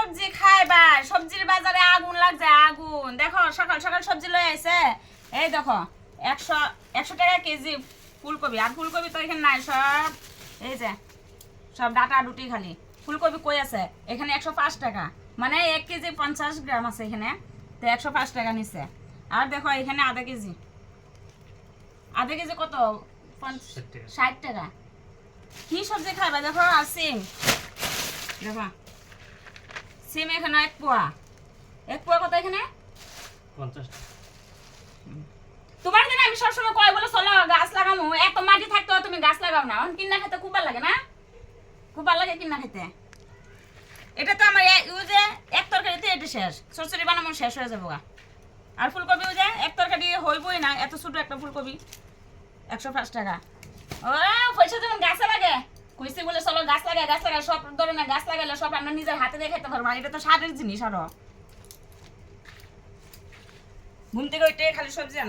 সবজি খাইবা সবজির বাজারে আগুন লাগছে আগুন দেখো সকাল সকাল সবজি লয়ে আইছে এই দেখো 100 টাকা কেজি ফুলকপি আর ফুলকপি তো এখানে নাই সব এই যে সব ডাটা ডুটি খালি ফুলকপি কই আছে এখানে 105 টাকা মানে 1 কেজি 50 গ্রাম আছে এখানে তো 105 টাকা নিছে আর দেখো এখানে আধা কেজি কত 60 টাকা কি সবজি খাইবা দেখো আর সিম দেখো সিম এখানে এক পোয়া কত এখানে 50 তোমার জন্য আমি সবসময় কয় বলে চলো গাছ লাগামু এত মাটি থাকতেও তুমি গাছ লাগাও না কিনা খেতে খুব ভালো লাগে না খুব ভালো লাগে কিনা খেতে এটা তো আমার ইউজে এক তরকারিতে এটা শেষ সরসরি বানামো শেষ হয়ে যাবো আর ফুলকপি যে এক তরকারি হইবই না এত ছোট একটা ফুলকপি 105 টাকা ও পয়সা যখন গাছে লাগে কইছি বলে চলো গাছ লাগাই সব ধরনের গাছ লাগাইলে সব আমরা নিজের হাতে দিয়ে খেতে পারবো এটা তো স্বাদের জিনিস আরো ঘুম থেকে ওইটাই খালি সবজি আনা